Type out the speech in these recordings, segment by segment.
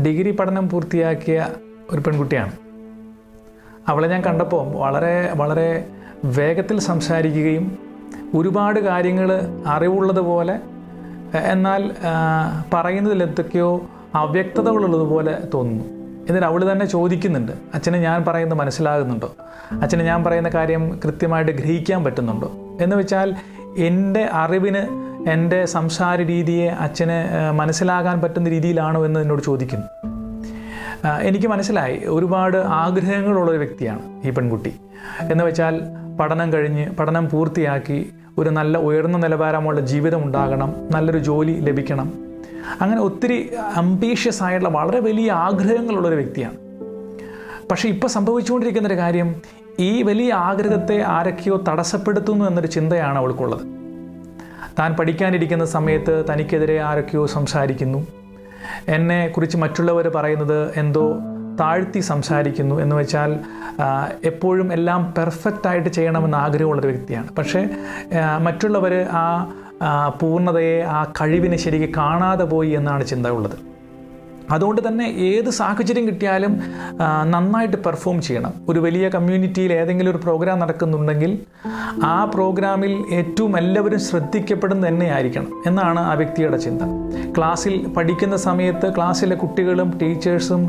Degree പഠനം പൂർത്തിയാക്കിയ ഒരു പെൺകുട്ടിയാണ്. അവളെ ഞാൻ കണ്ടപ്പോൾ വളരെ വേഗത്തിൽ സംസാരിക്കുകയും ഒരുപാട് കാര്യങ്ങൾ അറിവുള്ളതുപോലെ എന്നാൽ പറയുന്നതിൽ എന്തൊക്കെയോ അവ്യക്തതകളുള്ളതുപോലെ തോന്നുന്നു. എന്നിട്ട് അവൾ തന്നെ ചോദിക്കുന്നുണ്ട്, അച്ഛന് ഞാൻ പറയുന്നത് മനസ്സിലാകുന്നുണ്ടോ, അച്ഛന് ഞാൻ പറയുന്ന കാര്യം കൃത്യമായിട്ട് ഗ്രഹിക്കാൻ പറ്റുന്നുണ്ടോ എന്ന് വെച്ചാൽ എൻ്റെ അറിവിന് എൻ്റെ സംസാര രീതിയെ അച്ഛന് മനസ്സിലാകാൻ പറ്റുന്ന രീതിയിലാണോ എന്ന് എന്നോട് ചോദിക്കുന്നു. എനിക്ക് മനസ്സിലായി ഒരുപാട് ആഗ്രഹങ്ങളുള്ളൊരു വ്യക്തിയാണ് ഈ പെൺകുട്ടി. എന്ന് വെച്ചാൽ പഠനം പൂർത്തിയാക്കി ഒരു നല്ല ഉയർന്ന നിലവാരമുള്ള ജീവിതം ഉണ്ടാകണം, നല്ലൊരു ജോലി ലഭിക്കണം, അങ്ങനെ ഒത്തിരി അംബീഷ്യസ് ആയിട്ടുള്ള വളരെ വലിയ ആഗ്രഹങ്ങളുള്ളൊരു വ്യക്തിയാണ്. പക്ഷേ ഇപ്പോൾ സംഭവിച്ചുകൊണ്ടിരിക്കുന്നൊരു കാര്യം, ഈ വലിയ ആഗ്രഹത്തെ ആരൊക്കെയോ തടസ്സപ്പെടുത്തുന്നു എന്നൊരു ചിന്തയാണ് അവൾക്കുള്ളത്. താൻ പഠിക്കാനിരിക്കുന്ന സമയത്ത് തനിക്കെതിരെ ആരൊക്കെയോ സംസാരിക്കുന്നു, എന്നെക്കുറിച്ച് മറ്റുള്ളവർ പറയുന്നത് എന്തോ താഴ്ത്തി സംസാരിക്കുന്നു. എന്ന് വെച്ചാൽ എപ്പോഴും എല്ലാം പെർഫെക്റ്റായിട്ട് ചെയ്യണമെന്ന് ആഗ്രഹമുള്ളൊരു വ്യക്തിയാണ്. പക്ഷേ മറ്റുള്ളവർ ആ പൂർണ്ണതയെ, ആ കഴിവിനെ ശരിക്കും കാണാതെ പോയി എന്നാണ് ചിന്ത ഉള്ളത്. അതുകൊണ്ട് തന്നെ ഏത് സാഹചര്യം കിട്ടിയാലും നന്നായിട്ട് പെർഫോം ചെയ്യണം. ഒരു വലിയ കമ്മ്യൂണിറ്റിയിൽ ഏതെങ്കിലും ഒരു പ്രോഗ്രാം നടക്കുന്നുണ്ടെങ്കിൽ ആ പ്രോഗ്രാമിൽ ഏറ്റവും എല്ലാവരും ശ്രദ്ധിക്കപ്പെടുന്ന തന്നെ ആയിരിക്കണം എന്നാണ് ആ വ്യക്തിയുടെ ചിന്ത. ക്ലാസ്സിൽ പഠിക്കുന്ന സമയത്ത് ക്ലാസ്സിലെ കുട്ടികളും ടീച്ചേഴ്സും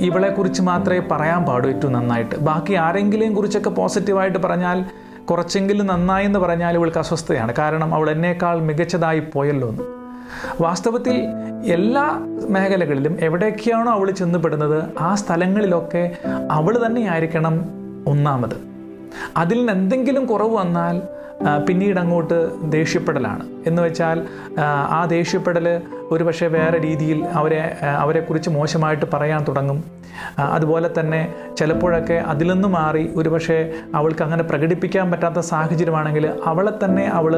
ഇവളെക്കുറിച്ച് മാത്രമേ പറയാൻ പാടൂ ഏറ്റവും നന്നായിട്ട്. ബാക്കി ആരെങ്കിലും കുറിച്ചൊക്കെ പോസിറ്റീവായിട്ട് പറഞ്ഞാൽ, കുറച്ചെങ്കിലും നന്നായെന്ന് പറഞ്ഞാൽ ഇവൾക്ക് അസ്വസ്ഥതയാണ്. കാരണം അവൾ എന്നേക്കാൾ മികച്ചതായി പോയല്ലോ എന്ന്. വാസ്തവത്തിൽ എല്ലാ മേഖലകളിലും എവിടേക്കാണോ അവൾ ചെന്നപ്പെടുന്നത് ആ സ്ഥലങ്ങളിലൊക്കെ അവൾ തന്നെയായിരിക്കണം ഒന്നാമത്. അതിൽ നിന്ന് എന്തെങ്കിലും കുറവ് വന്നാൽ പിന്നീട് അങ്ങോട്ട് ദേഷ്യപ്പെടലാണ്. എന്ന് വെച്ചാൽ ആ ദേഷ്യപ്പെടൽ ഒരു പക്ഷേ വേറെ രീതിയിൽ അവരെക്കുറിച്ച് മോശമായിട്ട് പറയാൻ തുടങ്ങും. അതുപോലെ തന്നെ ചിലപ്പോഴൊക്കെ അതിൽ നിന്ന് മാറി ഒരു പക്ഷേ അവൾക്ക് അങ്ങനെ പ്രകടിപ്പിക്കാൻ പറ്റാത്ത സാഹചര്യമാണെങ്കിൽ അവളെ തന്നെ അവൾ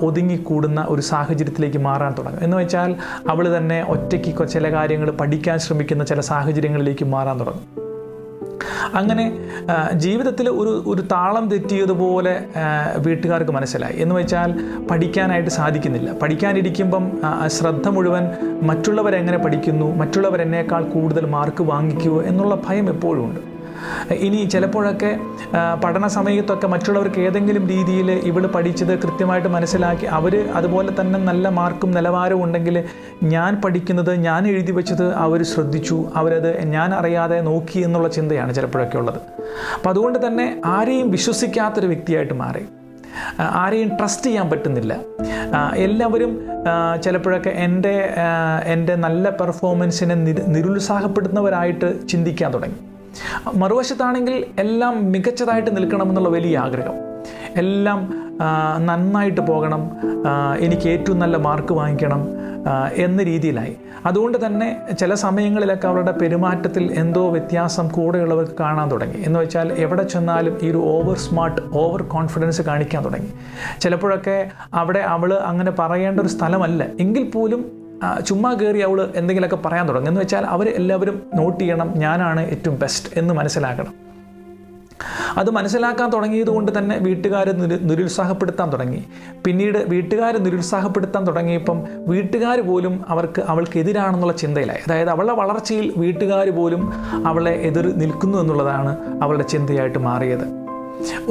ഒതുങ്ങിക്കൂടുന്ന ഒരു സാഹചര്യത്തിലേക്ക് മാറാൻ തുടങ്ങും. എന്ന് വെച്ചാൽ അവൾ തന്നെ ഒറ്റയ്ക്ക് ചില കാര്യങ്ങൾ പഠിക്കാൻ ശ്രമിക്കുന്ന ചില സാഹചര്യങ്ങളിലേക്ക് മാറാൻ തുടങ്ങും. അങ്ങനെ ജീവിതത്തിൽ ഒരു താളം തെറ്റിയതുപോലെ വീട്ടുകാർക്ക് മനസ്സിലായി. എന്ന് വെച്ചാൽ പഠിക്കാനായിട്ട് സാധിക്കുന്നില്ല. പഠിക്കാനിരിക്കുമ്പം ശ്രദ്ധ മുഴുവൻ മറ്റുള്ളവരെങ്ങനെ പഠിക്കുന്നു, മറ്റുള്ളവരെന്നേക്കാൾ കൂടുതൽ മാർക്ക് വാങ്ങിക്കുമോ എന്നുള്ള ഭയം എപ്പോഴും ഉണ്ട്. ഇനി ചിലപ്പോഴൊക്കെ പഠന സമയത്തൊക്കെ മറ്റുള്ളവർക്ക് ഏതെങ്കിലും രീതിയിൽ ഇവൾ പഠിച്ചത് കൃത്യമായിട്ട് മനസ്സിലാക്കി അവർ അതുപോലെ തന്നെ നല്ല മാർക്കും നിലവാരവും ഉണ്ടെങ്കിൽ ഞാൻ പഠിക്കുന്നത്, ഞാൻ എഴുതി വെച്ചത് അവർ ശ്രദ്ധിച്ചു, അവരത് ഞാൻ അറിയാതെ നോക്കി എന്നുള്ള ചിന്തയാണ് ചിലപ്പോഴൊക്കെ ഉള്ളത്. അപ്പം അതുകൊണ്ട് തന്നെ ആരെയും വിശ്വസിക്കാത്തൊരു വ്യക്തിയായിട്ട് മാറി. ആരെയും ട്രസ്റ്റ് ചെയ്യാൻ പറ്റുന്നില്ല. എല്ലാവരും ചിലപ്പോഴൊക്കെ എൻ്റെ നല്ല പെർഫോമൻസിനെ നിരുത്സാഹപ്പെടുത്തുന്നവരായിട്ട് ചിന്തിക്കാൻ തുടങ്ങി. മറുവശത്താണെങ്കിൽ എല്ലാം മികച്ചതായിട്ട് നിൽക്കണമെന്നുള്ള വലിയ ആഗ്രഹം, എല്ലാം നന്നായിട്ട് പോകണം, എനിക്ക് ഏറ്റവും നല്ല മാർക്ക് വാങ്ങിക്കണം എന്ന രീതിയിലായി. അതുകൊണ്ട് തന്നെ ചില സമയങ്ങളിലൊക്കെ അവരുടെ പെരുമാറ്റത്തിൽ എന്തോ വ്യത്യാസം കൂടെയുള്ളവർക്ക് കാണാൻ തുടങ്ങി. എന്ന് വെച്ചാൽ എവിടെ ചെന്നാലും ഈ ഒരു ഓവർ കോൺഫിഡൻസ് കാണിക്കാൻ തുടങ്ങി. ചിലപ്പോഴൊക്കെ അവൾ അങ്ങനെ പറയേണ്ട ഒരു സ്ഥലമല്ല എങ്കിൽ പോലും ചുമ്മാ കയറി അവൾ എന്തെങ്കിലുമൊക്കെ പറയാൻ തുടങ്ങും. എന്ന് വെച്ചാൽ അവർ എല്ലാവരും നോട്ട് ചെയ്യണം, ഞാനാണ് ഏറ്റവും ബെസ്റ്റ് എന്ന് മനസ്സിലാക്കണം. അത് മനസ്സിലാക്കാൻ തുടങ്ങിയത് കൊണ്ട് തന്നെ വീട്ടുകാരെ നിരുത്സാഹപ്പെടുത്താൻ തുടങ്ങി. പിന്നീട് വീട്ടുകാരെ നിരുത്സാഹപ്പെടുത്താൻ തുടങ്ങിയപ്പം വീട്ടുകാർ പോലും അവൾക്കെതിരാണെന്നുള്ള ചിന്തയിലായി. അതായത് അവളുടെ വളർച്ചയിൽ വീട്ടുകാർ പോലും അവളെ എതിർ നിൽക്കുന്നു എന്നുള്ളതാണ് അവളുടെ ചിന്തയായിട്ട് മാറിയത്.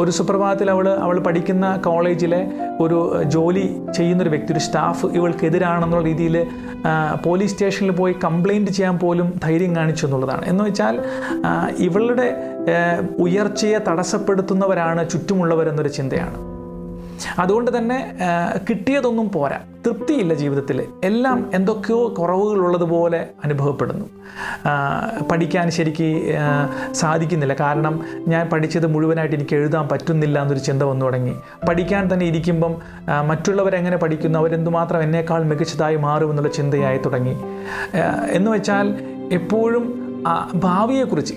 ഒരു സുപ്രഭാതത്തിൽ അവൾ പഠിക്കുന്ന കോളേജിലെ ഒരു ജോലി ചെയ്യുന്നൊരു വ്യക്തി, ഒരു സ്റ്റാഫ് ഇവൾക്കെതിരാണെന്നുള്ള രീതിയിൽ പോലീസ് സ്റ്റേഷനിൽ പോയി കംപ്ലൈൻറ്റ് ചെയ്യാൻ പോലും ധൈര്യം കാണിച്ചു എന്നുള്ളതാണ്. എന്ന് വെച്ചാൽ ഇവളുടെ ഉയർച്ചയെ തടസ്സപ്പെടുത്തുന്നവരാണ് ചുറ്റുമുള്ളവരെന്നൊരു ചിന്തയാണ്. അതുകൊണ്ട് തന്നെ കിട്ടിയതൊന്നും പോരാ, തൃപ്തിയില്ല ജീവിതത്തിൽ. എല്ലാം എന്തൊക്കെയോ കുറവുകളുള്ളതുപോലെ അനുഭവപ്പെടുന്നു. പഠിക്കാൻ ശരിക്ക് സാധിക്കുന്നില്ല, കാരണം ഞാൻ പഠിച്ചത് മുഴുവനായിട്ട് എനിക്ക് എഴുതാൻ പറ്റുന്നില്ല എന്നൊരു ചിന്ത വന്നു തുടങ്ങി. പഠിക്കാൻ തന്നെ ഇരിക്കുമ്പം മറ്റുള്ളവരെങ്ങനെ പഠിക്കുന്നു, അവരെന്തുമാത്രം എന്നേക്കാൾ മികച്ചതായി മാറുമെന്നുള്ള ചിന്തയായി തുടങ്ങി. എന്ന് വെച്ചാൽ എപ്പോഴും ഭാവിയെക്കുറിച്ച്,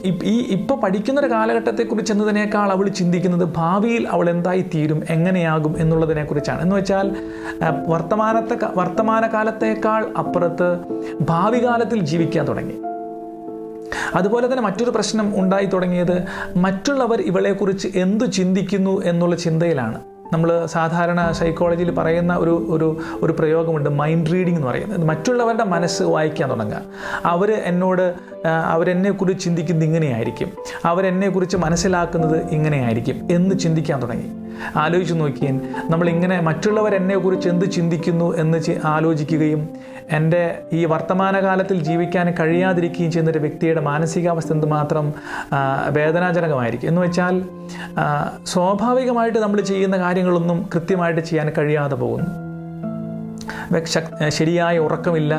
ഇപ്പോൾ പഠിക്കുന്നൊരു കാലഘട്ടത്തെക്കുറിച്ച് എന്നതിനേക്കാൾ അവൾ ചിന്തിക്കുന്നത് ഭാവിയിൽ അവൾ എന്തായി തീരും, എങ്ങനെയാകും എന്നുള്ളതിനെക്കുറിച്ചാണ്. എന്ന് വെച്ചാൽ വർത്തമാനകാലത്തേക്കാൾ അപ്പുറത്ത് ഭാവി കാലത്തിൽ ജീവിക്കാൻ തുടങ്ങി. അതുപോലെ തന്നെ മറ്റൊരു പ്രശ്നം ഉണ്ടായി തുടങ്ങിയത് മറ്റുള്ളവർ ഇവളെക്കുറിച്ച് എന്തു ചിന്തിക്കുന്നു എന്നുള്ള ചിന്തയിലാണ്. നമ്മൾ സാധാരണ സൈക്കോളജിയിൽ പറയുന്ന ഒരു പ്രയോഗമുണ്ട്, മൈൻഡ് റീഡിംഗ് എന്ന് പറയുന്നത്. മറ്റുള്ളവരുടെ മനസ്സ് വായിക്കാൻ തുടങ്ങുക. അവരെന്നെക്കുറിച്ച് ചിന്തിക്കുന്നത് ഇങ്ങനെയായിരിക്കും, അവരെന്നെക്കുറിച്ച് മനസ്സിലാക്കുന്നത് ഇങ്ങനെയായിരിക്കും എന്ന് ചിന്തിക്കാൻ തുടങ്ങി. ആലോചിച്ച് നോക്കിയാൽ നമ്മളിങ്ങനെ മറ്റുള്ളവരെന്നെക്കുറിച്ച് എന്ത് ചിന്തിക്കുന്നു എന്ന് ആലോചിക്കുകയും എൻ്റെ ഈ വർത്തമാനകാലത്തിൽ ജീവിക്കാൻ കഴിയാതിരിക്കുകയും ചെയ്യുന്നൊരു വ്യക്തിയുടെ മാനസികാവസ്ഥ എന്തുമാത്രം വേദനാജനകമായിരിക്കും എന്ന് വെച്ചാൽ, സ്വാഭാവികമായിട്ട് നമ്മൾ ചെയ്യുന്ന കാര്യങ്ങളൊന്നും കൃത്യമായിട്ട് ചെയ്യാൻ കഴിയാതെ പോകുന്നു. ശരിയായ ഉറക്കമില്ല,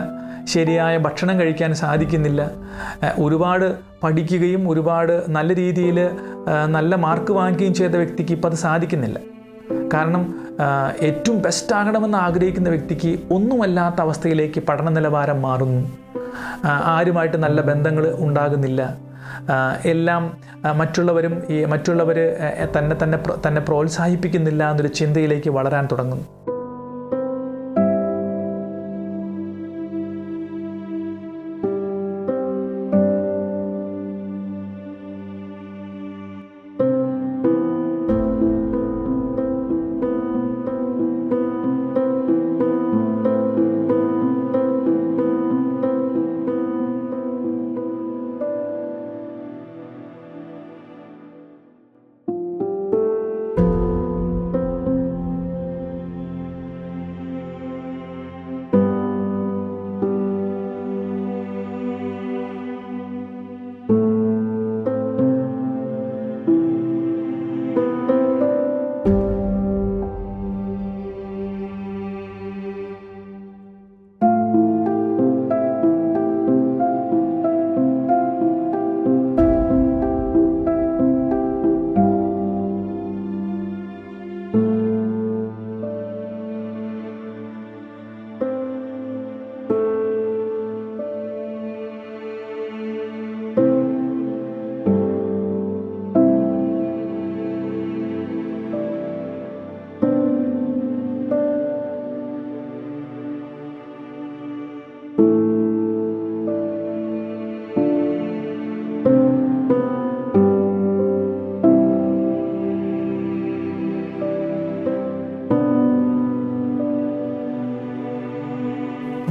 ശരിയായ ഭക്ഷണം കഴിക്കാൻ സാധിക്കുന്നില്ല, ഒരുപാട് പഠിക്കുകയും ഒരുപാട് നല്ല രീതിയിൽ നല്ല മാർക്ക് വാങ്ങിക്കുകയും ചെയ്ത വ്യക്തിക്ക് ഇപ്പം അത് സാധിക്കുന്നില്ല. കാരണം ഏറ്റവും ബെസ്റ്റ് ആകണമെന്ന് ആഗ്രഹിക്കുന്ന വ്യക്തിക്ക് ഒന്നുമല്ലാത്ത അവസ്ഥയിലേക്ക് പഠന നിലവാരം മാറുന്നു, ആരുമായിട്ട് നല്ല ബന്ധങ്ങൾ ഉണ്ടാകുന്നില്ല, എല്ലാം മറ്റുള്ളവർ തന്നെ പ്രോത്സാഹിപ്പിക്കുന്നില്ല എന്നൊരു ചിന്തയിലേക്ക് വളരാൻ തുടങ്ങുന്നു.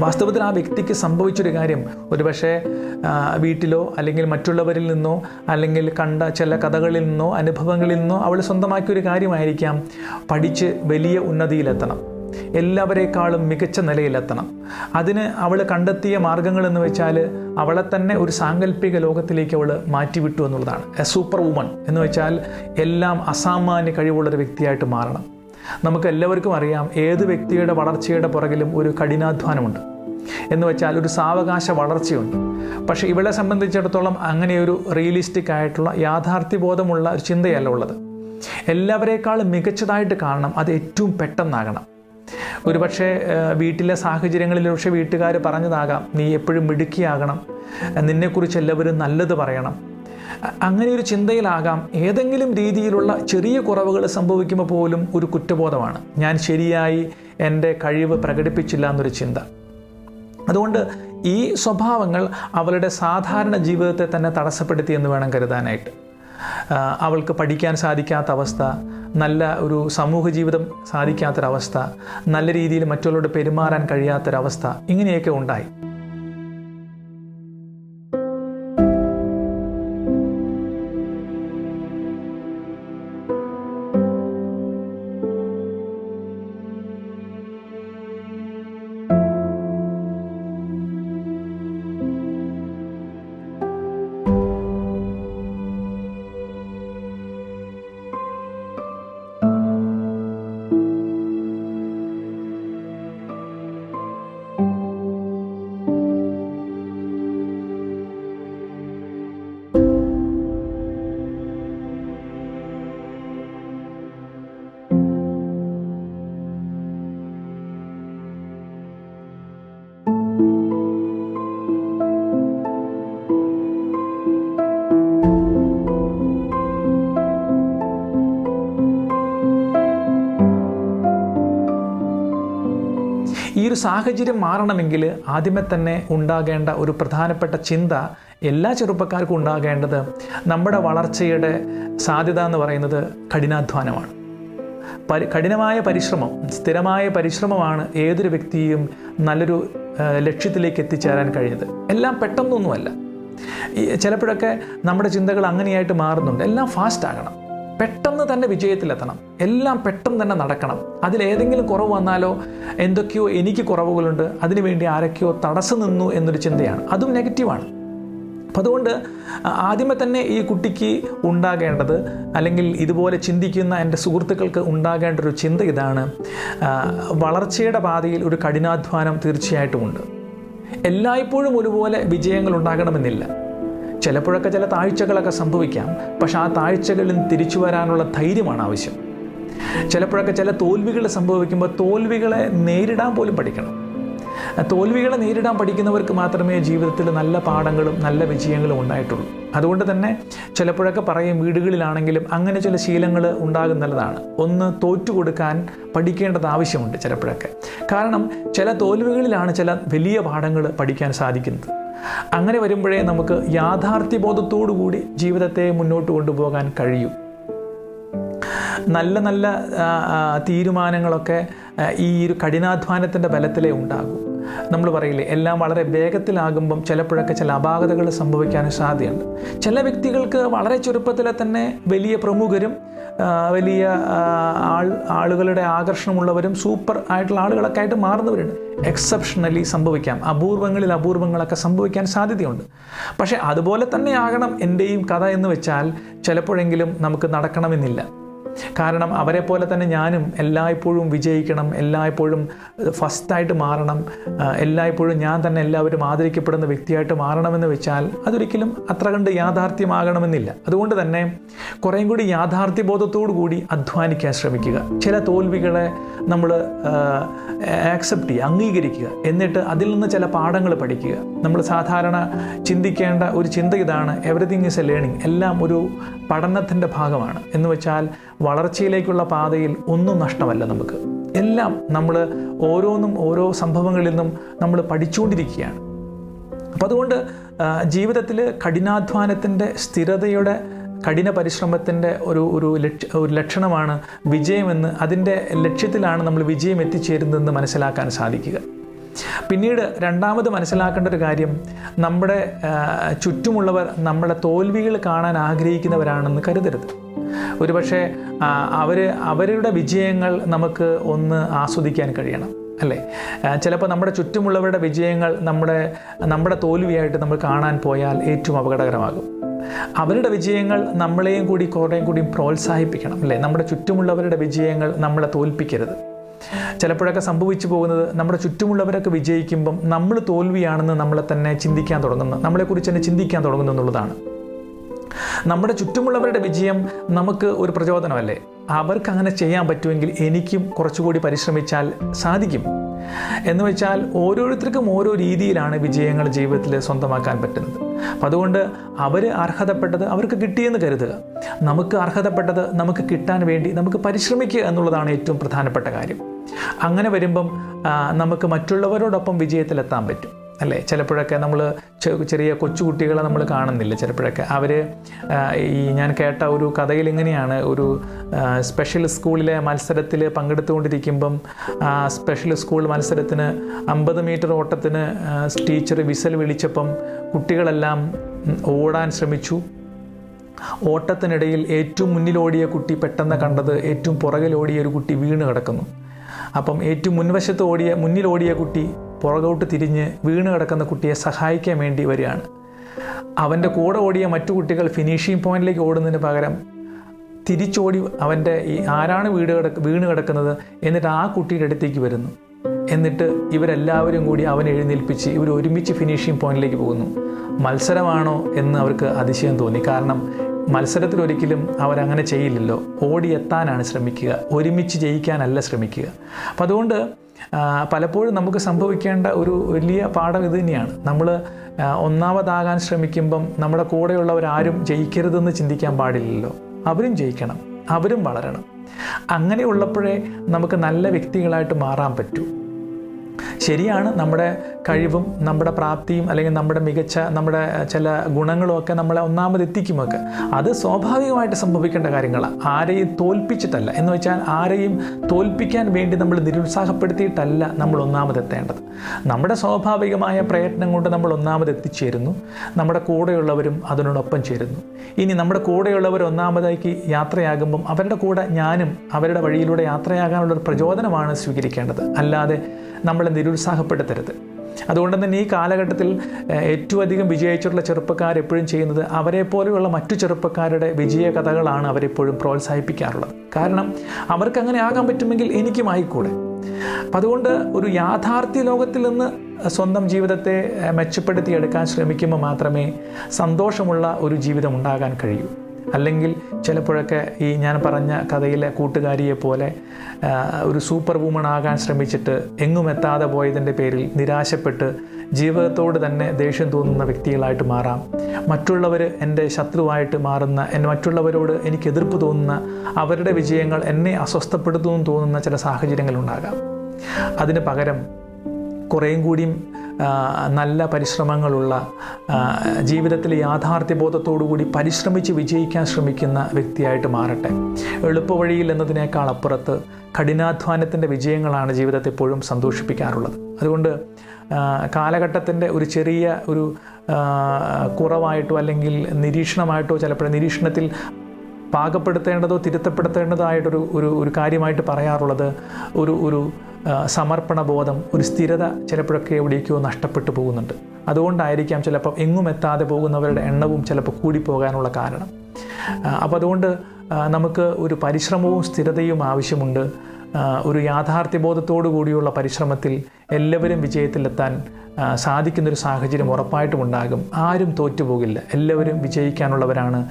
വാസ്തവത്തിൽ ആ വ്യക്തിക്ക് സംഭവിച്ചൊരു കാര്യം ഒരുപക്ഷെ വീട്ടിലോ അല്ലെങ്കിൽ മറ്റുള്ളവരിൽ നിന്നോ അല്ലെങ്കിൽ കണ്ട ചില കഥകളിൽ നിന്നോ അനുഭവങ്ങളിൽ നിന്നോ അവൾ സ്വന്തമാക്കിയൊരു കാര്യമായിരിക്കാം. പഠിച്ച് വലിയ ഉന്നതിയിലെത്തണം, എല്ലാവരേക്കാളും മികച്ച നിലയിലെത്തണം. അതിന് അവൾ കണ്ടെത്തിയ മാർഗങ്ങളെന്ന് വെച്ചാൽ അവളെ തന്നെ ഒരു സാങ്കല്പിക ലോകത്തിലേക്ക് അവൾ മാറ്റിവിട്ടു എന്നുള്ളതാണ്. എ സൂപ്പർ വുമൺ എന്ന് വെച്ചാൽ എല്ലാം അസാമാന്യ കഴിവുള്ളൊരു വ്യക്തിയായിട്ട് മാറണം. നമുക്ക് എല്ലാവർക്കും അറിയാം, ഏത് വ്യക്തിയുടെ വളർച്ചയുടെ പുറകിലും ഒരു കഠിനാധ്വാനമുണ്ട് എന്ന് വെച്ചാൽ ഒരു സാവകാശ വളർച്ചയുണ്ട്. പക്ഷേ ഇവളെ സംബന്ധിച്ചിടത്തോളം അങ്ങനെയൊരു റിയലിസ്റ്റിക് ആയിട്ടുള്ള യാഥാർത്ഥ്യബോധമുള്ള ഒരു ചിന്തയല്ല ഉള്ളത്. എല്ലാവരേക്കാളും മികച്ചതായിട്ട് കാണണം, അത് ഏറ്റവും പെട്ടെന്നാകണം. ഒരുപക്ഷെ വീട്ടിലെ സാഹചര്യങ്ങളിൽ പക്ഷേ വീട്ടുകാർ പറഞ്ഞതാകാം, നീ എപ്പോഴും മിടുക്കിയാകണം, നിന്നെക്കുറിച്ച് എല്ലാവരും നല്ലത് പറയണം. അങ്ങനെ ഒരു ചിന്തയിലാകാം. ഏതെങ്കിലും രീതിയിലുള്ള ചെറിയ കുറവുകൾ സംഭവിക്കുമ്പോൾ പോലും ഒരു കുറ്റബോധമാണ്, ഞാൻ ശരിയായി എൻ്റെ കഴിവ് പ്രകടിപ്പിച്ചില്ല എന്നൊരു ചിന്ത. അതുകൊണ്ട് ഈ സ്വഭാവങ്ങൾ അവളുടെ സാധാരണ ജീവിതത്തെ തന്നെ തടസ്സപ്പെടുത്തി എന്ന് വേണം കരുതാനായിട്ട്. അവൾക്ക് പഠിക്കാൻ സാധിക്കാത്ത അവസ്ഥ, നല്ല ഒരു സമൂഹ ജീവിതം സാധിക്കാത്തൊരവസ്ഥ, നല്ല രീതിയിൽ മറ്റുള്ളവരോട് പെരുമാറാൻ കഴിയാത്തൊരവസ്ഥ, ഇങ്ങനെയൊക്കെ ഉണ്ടായി. ഈ ഒരു സാഹചര്യം മാറണമെങ്കിൽ ആദ്യമേ തന്നെ ഉണ്ടാകേണ്ട ഒരു പ്രധാനപ്പെട്ട ചിന്ത, എല്ലാ ചെറുപ്പക്കാർക്കും ഉണ്ടാകേണ്ടത്, നമ്മുടെ വളർച്ചയുടെ സാധ്യത എന്ന് പറയുന്നത് കഠിനാധ്വാനമാണ്. കഠിനമായ പരിശ്രമം, സ്ഥിരമായ പരിശ്രമമാണ് ഏതൊരു വ്യക്തിയും നല്ലൊരു ലക്ഷ്യത്തിലേക്ക് എത്തിച്ചേരാൻ കഴിയുന്നത്. എല്ലാം പെട്ടെന്നൊന്നുമല്ല. ചിലപ്പോഴൊക്കെ നമ്മുടെ ചിന്തകൾ അങ്ങനെയായിട്ട് മാറുന്നുണ്ട്. എല്ലാം ഫാസ്റ്റ് ആകണം, പെട്ടെന്ന് തന്നെ വിജയത്തിലെത്തണം, എല്ലാം പെട്ടെന്ന് തന്നെ നടക്കണം. അതിലേതെങ്കിലും കുറവ് വന്നാലോ എന്തൊക്കെയോ എനിക്ക് കുറവുകളുണ്ട്, അതിനുവേണ്ടി ആരൊക്കെയോ തടസ്സം നിന്നു എന്നൊരു ചിന്തയാണ്. അതും നെഗറ്റീവാണ്. അപ്പം അതുകൊണ്ട് ആദ്യമേ തന്നെ ഈ കുട്ടിക്ക് ഉണ്ടാകേണ്ടത്, അല്ലെങ്കിൽ ഇതുപോലെ ചിന്തിക്കുന്ന എൻ്റെ സുഹൃത്തുക്കൾക്ക് ഉണ്ടാകേണ്ട ഒരു ചിന്ത ഇതാണ്: വളർച്ചയുടെ പാതയിൽ ഒരു കഠിനാധ്വാനം തീർച്ചയായിട്ടുമുണ്ട്. എല്ലായ്പ്പോഴും ഒരുപോലെ വിജയങ്ങൾ ഉണ്ടാകണമെന്നില്ല. ചിലപ്പോഴൊക്കെ ചില താഴ്ചകളൊക്കെ സംഭവിക്കാം. പക്ഷെ ആ താഴ്ചകളിൽ നിന്ന് തിരിച്ചു വരാനുള്ള ധൈര്യമാണ് ആവശ്യം. ചിലപ്പോഴൊക്കെ ചില തോൽവികൾ സംഭവിക്കുമ്പോൾ തോൽവികളെ നേരിടാൻ പോലും പഠിക്കണം. തോൽവികളെ നേരിടാൻ പഠിക്കുന്നവർക്ക് മാത്രമേ ജീവിതത്തിൽ നല്ല പാഠങ്ങളും നല്ല വിജയങ്ങളും ഉണ്ടായിട്ടുള്ളൂ. അതുകൊണ്ട് തന്നെ ചിലപ്പോഴൊക്കെ പറയും, വീടുകളിലാണെങ്കിലും അങ്ങനെ ചില ശീലങ്ങൾ ഉണ്ടാകുന്നതാണ്. ഒന്ന്, തോറ്റുകൊടുക്കാൻ പഠിക്കേണ്ടത് ആവശ്യമുണ്ട് ചിലപ്പോഴൊക്കെ. കാരണം ചില തോൽവികളിലാണ് ചില വലിയ പാഠങ്ങൾ പഠിക്കാൻ സാധിക്കുന്നത്. അങ്ങനെ വരുമ്പോഴേ നമുക്ക് യാഥാർത്ഥ്യബോധത്തോടു കൂടി ജീവിതത്തെ മുന്നോട്ട് കൊണ്ടുപോകാൻ കഴിയും. നല്ല നല്ല തീരുമാനങ്ങളൊക്കെ ഈ ഒരു കഠിനാധ്വാനത്തിൻ്റെ ബലത്തിലേ ഉണ്ടാകും. നമ്മൾ പറയില്ലേ, എല്ലാം വളരെ വേഗത്തിലാകുമ്പം ചിലപ്പോഴൊക്കെ ചില അപാകതകൾ സംഭവിക്കാൻ സാധ്യതയുണ്ട്. ചില വ്യക്തികൾക്ക് വളരെ ചെറുപ്പത്തിലെ തന്നെ വലിയ പ്രമുഖരും വലിയ ആളുകളുടെ ആകർഷണമുള്ളവരും സൂപ്പർ ആയിട്ടുള്ള ആളുകളൊക്കെ ആയിട്ട് മാറുന്നവരുണ്ട്. എക്സെപ്ഷണലി സംഭവിക്കാം, അപൂർവങ്ങളൊക്കെ സംഭവിക്കാൻ സാധ്യതയുണ്ട്. പക്ഷേ അതുപോലെ തന്നെ ആകണം എൻ്റെയും കഥ എന്ന് വെച്ചാൽ ചിലപ്പോഴെങ്കിലും നമുക്ക് നടക്കണമെന്നില്ല. കാരണം അവരെ പോലെ തന്നെ ഞാനും എല്ലായ്പ്പോഴും വിജയിക്കണം, എല്ലായ്പ്പോഴും ഫസ്റ്റായിട്ട് മാറണം, എല്ലായ്പ്പോഴും ഞാൻ തന്നെ എല്ലാവരും ആദരിക്കപ്പെടുന്ന വ്യക്തിയായിട്ട് മാറണമെന്ന് വെച്ചാൽ അതൊരിക്കലും അത്ര കണ്ട് യാഥാർത്ഥ്യമാകണമെന്നില്ല. അതുകൊണ്ട് തന്നെ കുറേയും കൂടി യാഥാർത്ഥ്യബോധത്തോടു കൂടി അധ്വാനിക്കാൻ ശ്രമിക്കുക. ചില തോൽവികളെ നമ്മൾ ആക്സെപ്റ്റ് ചെയ്യുക, അംഗീകരിക്കുക. എന്നിട്ട് അതിൽ നിന്ന് ചില പാഠങ്ങൾ പഠിക്കുക. നമ്മൾ സാധാരണ ചിന്തിക്കേണ്ട ഒരു ചിന്ത ഇതാണ്: എവറിത്തിങ് ഈസ് എ ലേണിംഗ്. എല്ലാം ഒരു പഠനത്തിൻ്റെ ഭാഗമാണ്. എന്ന് വെച്ചാൽ വളർച്ചയിലേക്കുള്ള പാതയിൽ ഒന്നും നഷ്ടമല്ല നമുക്ക്. എല്ലാം നമ്മൾ ഓരോ സംഭവങ്ങളിൽ നിന്നും നമ്മൾ പഠിച്ചുകൊണ്ടിരിക്കുകയാണ്. അപ്പം അതുകൊണ്ട് ജീവിതത്തിൽ കഠിനാധ്വാനത്തിൻ്റെ, സ്ഥിരതയുടെ, കഠിന പരിശ്രമത്തിൻ്റെ ഒരു ലക്ഷണമാണ് വിജയമെന്ന്, അതിൻ്റെ ലക്ഷ്യത്തിലാണ് നമ്മൾ വിജയം എത്തിച്ചേരുന്നതെന്ന് മനസ്സിലാക്കാൻ സാധിക്കുക. പിന്നീട് രണ്ടാമത് മനസ്സിലാക്കേണ്ട ഒരു കാര്യം, നമ്മുടെ ചുറ്റുമുള്ളവർ നമ്മുടെ തോൽവികൾ കാണാൻ ആഗ്രഹിക്കുന്നവരാണെന്ന് കരുതരുത്. ഒരുപക്ഷെ അവരുടെ വിജയങ്ങൾ നമുക്ക് ഒന്ന് ആസ്വദിക്കാൻ കഴിയണം, അല്ലേ? ചിലപ്പോൾ നമ്മുടെ ചുറ്റുമുള്ളവരുടെ വിജയങ്ങൾ നമ്മുടെ തോൽവിയായിട്ട് നമ്മൾ കാണാൻ പോയാൽ ഏറ്റവും അപകടകരമാകും. അവരുടെ വിജയങ്ങൾ നമ്മളെയും കൂടി കുറേയും കൂടി പ്രോത്സാഹിപ്പിക്കണം, അല്ലേ? നമ്മുടെ ചുറ്റുമുള്ളവരുടെ വിജയങ്ങൾ നമ്മളെ തോൽപ്പിക്കരുത്. ചിലപ്പോഴൊക്കെ സംഭവിച്ചു പോകുന്നത്, നമ്മുടെ ചുറ്റുമുള്ളവരൊക്കെ വിജയിക്കുമ്പം നമ്മൾ തോൽവിയാണെന്ന് നമ്മളെ തന്നെ ചിന്തിക്കാൻ തുടങ്ങുന്നു, നമ്മളെക്കുറിച്ച് തന്നെ ചിന്തിക്കാൻ തുടങ്ങുന്നു എന്നുള്ളതാണ്. നമ്മുടെ ചുറ്റുമുള്ളവരുടെ വിജയം നമുക്ക് ഒരു പ്രചോദനമല്ലേ? അവർക്ക് അങ്ങനെ ചെയ്യാൻ പറ്റുമെങ്കിൽ എനിക്കും കുറച്ചുകൂടി പരിശ്രമിച്ചാൽ സാധിക്കും. എന്ന് വെച്ചാൽ ഓരോരുത്തർക്കും ഓരോ രീതിയിലാണ് വിജയങ്ങൾ ജീവിതത്തിൽ സ്വന്തമാക്കാൻ പറ്റുന്നത്. അപ്പം അതുകൊണ്ട് അവർ അർഹതപ്പെട്ടത് അവർക്ക് കിട്ടിയെന്ന് കരുതുക. നമുക്ക് അർഹതപ്പെട്ടത് നമുക്ക് കിട്ടാൻ വേണ്ടി നമുക്ക് പരിശ്രമിക്കുക എന്നുള്ളതാണ് ഏറ്റവും പ്രധാനപ്പെട്ട കാര്യം. അങ്ങനെ വരുമ്പം നമുക്ക് മറ്റുള്ളവരോടൊപ്പം വിജയത്തിലെത്താൻ പറ്റും, അല്ലേ? ചിലപ്പോഴൊക്കെ നമ്മൾ ചെറിയ കൊച്ചുകുട്ടികളെ നമ്മൾ കാണുന്നില്ല. ചിലപ്പോഴൊക്കെ ഞാൻ കേട്ട ഒരു കഥയിൽ ഇങ്ങനെയാണ്: ഒരു സ്പെഷ്യൽ സ്കൂളിലെ മത്സരത്തിൽ പങ്കെടുത്തുകൊണ്ടിരിക്കുമ്പം സ്പെഷ്യൽ സ്കൂൾ മത്സരത്തിന് 50 മീറ്റർ ഓട്ടത്തിന് ടീച്ചർ വിസൽ വിളിച്ചപ്പം കുട്ടികളെല്ലാം ഓടാൻ ശ്രമിച്ചു. ഓട്ടത്തിനിടയിൽ ഏറ്റവും മുന്നിലോടിയ കുട്ടി പെട്ടെന്ന് കണ്ടത് ഏറ്റവും പുറകിലോടിയ ഒരു കുട്ടി വീണ് കിടക്കുന്നു. അപ്പം ഏറ്റവും മുന്നിലോടിയ കുട്ടി പുറകോട്ട് തിരിഞ്ഞ് വീണ് കിടക്കുന്ന കുട്ടിയെ സഹായിക്കാൻ വേണ്ടി വരികയാണ്. അവൻ്റെ കൂടെ ഓടിയ മറ്റു കുട്ടികൾ ഫിനിഷിംഗ് പോയിന്റിലേക്ക് ഓടുന്നതിന് പകരം തിരിച്ചോടി ആരാണ് വീണ് കിടക്കുന്നത് എന്നിട്ട് ആ കുട്ടിയുടെ അടുത്തേക്ക് വരുന്നു. എന്നിട്ട് ഇവരെല്ലാവരും കൂടി അവനെ എഴുന്നേൽപ്പിച്ച് ഇവർ ഒരുമിച്ച് ഫിനിഷിംഗ് പോയിന്റിലേക്ക് പോകുന്നു. മത്സരമാണോ എന്ന് അവർക്ക് അതിശയം തോന്നി. കാരണം മത്സരത്തിലൊരിക്കലും അവരങ്ങനെ ചെയ്യില്ലല്ലോ. ഓടിയെത്താനാണ് ശ്രമിക്കുക, ഒരുമിച്ച് ജയിക്കാനല്ല ശ്രമിക്കുക. അപ്പം അതുകൊണ്ട് പലപ്പോഴും നമുക്ക് സംഭവിക്കേണ്ട ഒരു വലിയ പാഠം ഇത് തന്നെയാണ്. നമ്മൾ ഒന്നാമതാകാൻ ശ്രമിക്കുമ്പം നമ്മുടെ കൂടെയുള്ളവരാരും ജയിക്കരുതെന്ന് ചിന്തിക്കാൻ പാടില്ലല്ലോ. അവരും ജയിക്കണം, അവരും വളരണം. അങ്ങനെയുള്ളപ്പോഴേ നമുക്ക് നല്ല വ്യക്തികളായിട്ട് മാറാൻ പറ്റൂ. ശരിയാണ്, നമ്മുടെ കഴിവും നമ്മുടെ പ്രാപ്തിയും അല്ലെങ്കിൽ നമ്മുടെ മികച്ച നമ്മുടെ ചില ഗുണങ്ങളും ഒക്കെ നമ്മളെ ഒന്നാമതെത്തിക്കുമൊക്കെ. അത് സ്വാഭാവികമായിട്ട് സംഭവിക്കേണ്ട കാര്യങ്ങളാണ്. ആരെയും തോൽപ്പിച്ചിട്ടല്ല, എന്ന് വെച്ചാൽ ആരെയും തോൽപ്പിക്കാൻ വേണ്ടി നമ്മൾ നിരുത്സാഹപ്പെടുത്തിയിട്ടല്ല നമ്മൾ ഒന്നാമതെത്തേണ്ടത്. നമ്മുടെ സ്വാഭാവികമായ പ്രയത്നം കൊണ്ട് നമ്മൾ ഒന്നാമതെത്തിച്ചേരുന്നു. നമ്മുടെ കൂടെയുള്ളവരും അതിനോടൊപ്പം ചേരുന്നു. ഇനി നമ്മുടെ കൂടെയുള്ളവർ ഒന്നാമതാക്കി യാത്രയാകുമ്പം അവരുടെ കൂടെ ഞാനും അവരുടെ വഴിയിലൂടെ യാത്രയാകാനുള്ളൊരു പ്രചോദനമാണ് സ്വീകരിക്കേണ്ടത്, അല്ലാതെ നമ്മളെ നിരുത്സാഹപ്പെടുത്തരുത്. അതുകൊണ്ട് തന്നെ ഈ കാലഘട്ടത്തിൽ ഏറ്റവും അധികം വിജയിച്ചിട്ടുള്ള ചെറുപ്പക്കാർ എപ്പോഴും ചെയ്യുന്നത് അവരെ പോലെയുള്ള മറ്റു ചെറുപ്പക്കാരുടെ വിജയ കഥകളാണ് അവരെപ്പോഴും പ്രോത്സാഹിപ്പിക്കാറുള്ളത്. കാരണം അവർക്ക് അങ്ങനെ ആകാൻ പറ്റുമെങ്കിൽ എനിക്കും ആയിക്കൂടെ. അപ്പം അതുകൊണ്ട് ഒരു യാഥാർത്ഥ്യ ലോകത്തിൽ നിന്ന് സ്വന്തം ജീവിതത്തെ മെച്ചപ്പെടുത്തിയെടുക്കാൻ ശ്രമിക്കുമ്പോൾ മാത്രമേ സന്തോഷമുള്ള ഒരു ജീവിതം ഉണ്ടാകാൻ കഴിയൂ. അല്ലെങ്കിൽ ചിലപ്പോഴൊക്കെ ഈ ഞാൻ പറഞ്ഞ കഥയിലെ കൂട്ടുകാരിയെ പോലെ ഒരു സൂപ്പർ വുമൺ ആകാൻ ശ്രമിച്ചിട്ട് എങ്ങും എത്താതെ പോയതിൻ്റെ പേരിൽ നിരാശപ്പെട്ട് ജീവിതത്തോട് തന്നെ ദേഷ്യം തോന്നുന്ന വ്യക്തികളായിട്ട് മാറാം. മറ്റുള്ളവർ എൻ്റെ ശത്രുവായിട്ട് മാറുന്ന, മറ്റുള്ളവരോട് എനിക്ക് എതിർപ്പ് തോന്നുന്ന, അവരുടെ വിജയങ്ങൾ എന്നെ അസ്വസ്ഥപ്പെടുത്തുമെന്ന് തോന്നുന്ന ചില സാഹചര്യങ്ങളുണ്ടാകാം. അതിന് പകരം കുറേയും കൂടിയും നല്ല പരിശ്രമങ്ങളുള്ള, ജീവിതത്തിലെ യാഥാർത്ഥ്യബോധത്തോടുകൂടി പരിശ്രമിച്ച് വിജയിക്കാൻ ശ്രമിക്കുന്ന വ്യക്തിയായിട്ട് മാറട്ടെ. എളുപ്പവഴിയിൽ എന്നതിനേക്കാൾ അപ്പുറത്ത് കഠിനാധ്വാനത്തിൻ്റെ വിജയങ്ങളാണ് ജീവിതത്തെ എപ്പോഴും സന്തോഷിപ്പിക്കാറുള്ളത്. അതുകൊണ്ട് കാലഘട്ടത്തിൻ്റെ ഒരു ചെറിയ ഒരു കുറവായിട്ടോ അല്ലെങ്കിൽ നിരീക്ഷണമായിട്ടോ, ചിലപ്പോൾ നിരീക്ഷണത്തിൽ പാകപ്പെടുത്തേണ്ടതോ തിരുത്തപ്പെടുത്തേണ്ടതായിട്ടൊരു ഒരു കാര്യമായിട്ട് പറയാറുള്ളത് ഒരു സമർപ്പണ ബോധം, ഒരു സ്ഥിരത ചിലപ്പോഴൊക്കെ എവിടേക്കോ നഷ്ടപ്പെട്ടു പോകുന്നുണ്ട്. അതുകൊണ്ടായിരിക്കാം ചിലപ്പോൾ എങ്ങും എത്താതെ പോകുന്നവരുടെ എണ്ണവും ചിലപ്പോൾ കൂടിപ്പോകാനുള്ള കാരണം. അപ്പോൾ അതുകൊണ്ട് നമുക്ക് ഒരു പരിശ്രമവും സ്ഥിരതയും ആവശ്യമുണ്ട്. ഒരു യാഥാർത്ഥ്യബോധത്തോടു കൂടിയുള്ള പരിശ്രമത്തിൽ എല്ലാവരും വിജയത്തിലെത്താൻ സാധിക്കുന്നൊരു സാഹചര്യം ഉറപ്പായിട്ടും ഉണ്ടാകും. ആരും തോറ്റുപോകില്ല, എല്ലാവരും വിജയിക്കാനുള്ളവരാണ്.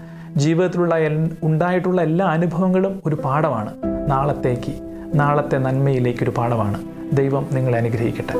ജീവിതത്തിലുള്ള ഉണ്ടായിട്ടുള്ള എല്ലാ അനുഭവങ്ങളും ഒരു പാഠമാണ്. നാളത്തെ നന്മയിലേക്കൊരു പാഠമാണ്. ദൈവം നിങ്ങളെ അനുഗ്രഹിക്കട്ടെ.